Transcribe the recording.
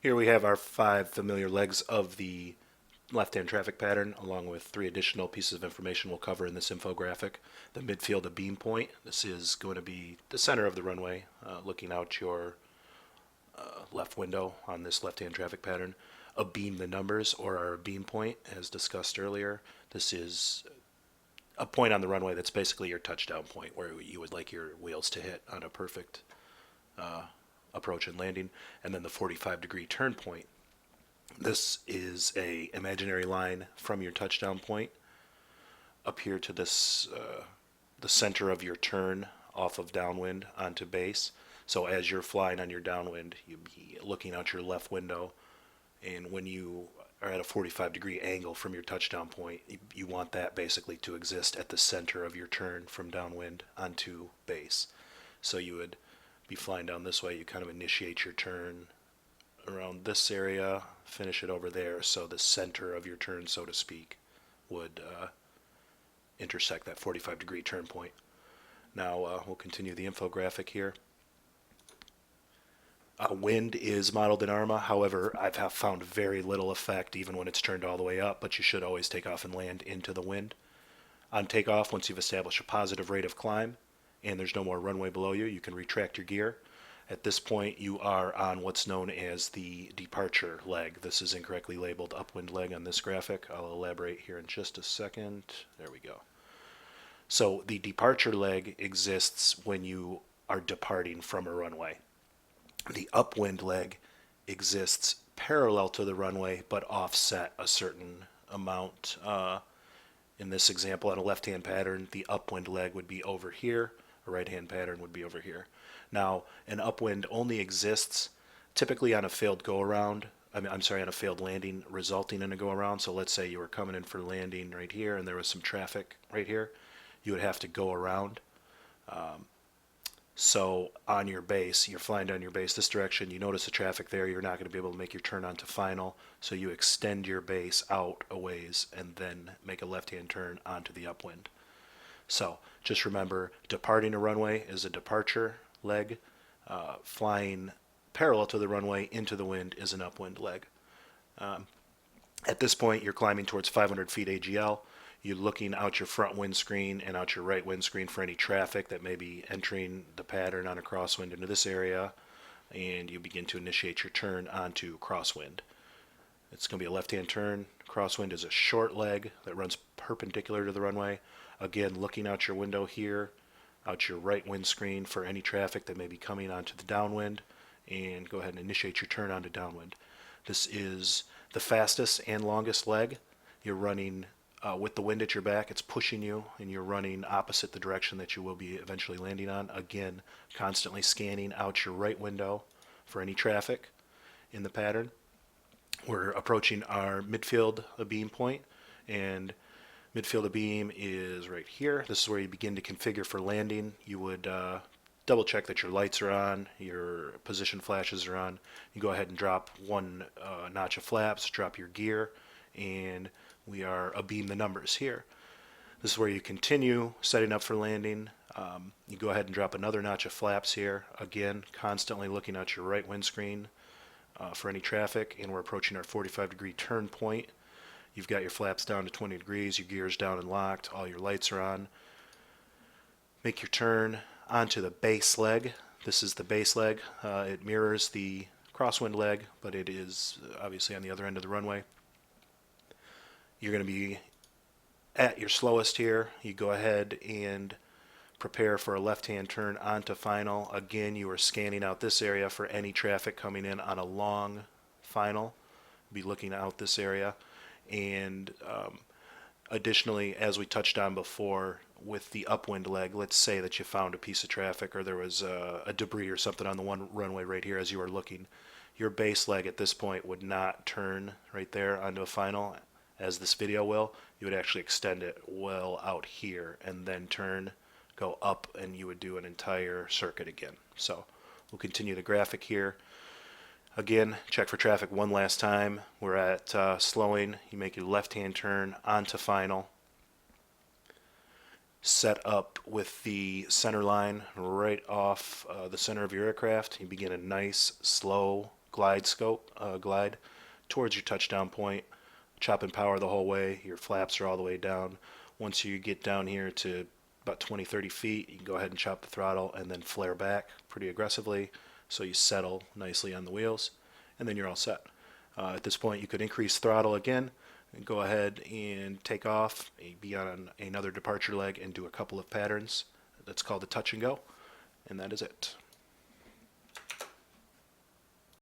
Here we have our 5 familiar legs of the left-hand traffic pattern, along with 3 additional pieces of information we'll cover in this infographic. The midfield of beam point. This is going to be the center of the runway, looking out your left window on this left-hand traffic pattern. Abeam the numbers, or our beam point, as discussed earlier. This is a point on the runway that's basically your touchdown point, where you would like your wheels to hit on a perfect approach and landing. And then the 45-degree turn point. This is a imaginary line from your touchdown point up here to this the center of your turn off of downwind onto base. So as you're flying on your downwind, you'd be looking out your left window, and when you are at a 45-degree angle from your touchdown point, you want that basically to exist at the center of your turn from downwind onto base. So you would be flying down this way. You kind of initiate your turn around this area, finish it over there, so the center of your turn, so to speak, would intersect that 45-degree turn point. Now we'll continue the infographic here. Wind is modeled in ARMA. However, I've found very little effect even when it's turned all the way up, but you should always take off and land into the wind. On takeoff, once you've established a positive rate of climb and there's no more runway below you, you can retract your gear. At this point, you are on what's known as the departure leg. This is incorrectly labeled upwind leg on this graphic. I'll elaborate here in just a second. There we go. So the departure leg exists when you are departing from a runway. The upwind leg exists parallel to the runway but offset a certain amount. In this example, on a left-hand pattern, the upwind leg would be over here. A right-hand pattern would be over here. Now, an upwind only exists typically on a failed go-around. I'm sorry, on a failed landing resulting in a go-around. So let's say you were coming in for landing right here and there was some traffic right here. You would have to go around. So on your base, you're flying down your base this direction, you notice the traffic there, you're not going to be able to make your turn onto final, so you extend your base out a ways and then make a left-hand turn onto the upwind. So just remember, departing a runway is a departure leg. Flying parallel to the runway into the wind is an upwind leg. At this point, you're climbing towards 500 feet AGL. You're looking out your front windscreen and out your right windscreen for any traffic that may be entering the pattern on a crosswind into this area, and you begin to initiate your turn onto crosswind. It's going to be a left-hand turn. Crosswind is a short leg that runs perpendicular to the runway. Again, looking out your window here, out your right windscreen for any traffic that may be coming onto the downwind, and go ahead and initiate your turn onto downwind. This is the fastest and longest leg. You're running with the wind at your back, it's pushing you, and you're running opposite the direction that you will be eventually landing on. Again, constantly scanning out your right window for any traffic in the pattern. We're approaching our midfield beam point, and midfield beam is right here. This is where you begin to configure for landing. You would double check that your lights are on, your position flashes are on. You go ahead and drop one notch of flaps, drop your gear, and we are abeam the numbers here. This is where you continue setting up for landing. You go ahead and drop another notch of flaps here. Again, constantly looking at your right windscreen for any traffic, and we're approaching our 45-degree turn point. You've got your flaps down to 20 degrees, your gear's down and locked, all your lights are on. Make your turn onto the base leg. This is the base leg. It mirrors the crosswind leg, but it is obviously on the other end of the runway. You're going to be at your slowest here. You go ahead and prepare for a left-hand turn onto final. Again, you are scanning out this area for any traffic coming in on a long final. Be looking out this area. And additionally, as we touched on before, with the upwind leg, let's say that you found a piece of traffic or there was a debris or something on the one runway right here as you were looking. Your base leg at this point would not turn right there onto a final, as this video will. You would actually extend it well out here and then turn, go up, and you would do an entire circuit again. So we'll continue the graphic here. Again, check for traffic one last time. We're at slowing. You make your left-hand turn onto final. Set up with the center line right off the center of your aircraft. You begin a nice, slow glide towards your touchdown point, chopping power the whole way. Your flaps are all the way down. Once you get down here to about 20, 30 feet, you can go ahead and chop the throttle and then flare back pretty aggressively so you settle nicely on the wheels, and then you're all set. At this point, you could increase throttle again and go ahead and take off, be on another departure leg, and do a couple of patterns. That's called a touch and go, and that is it.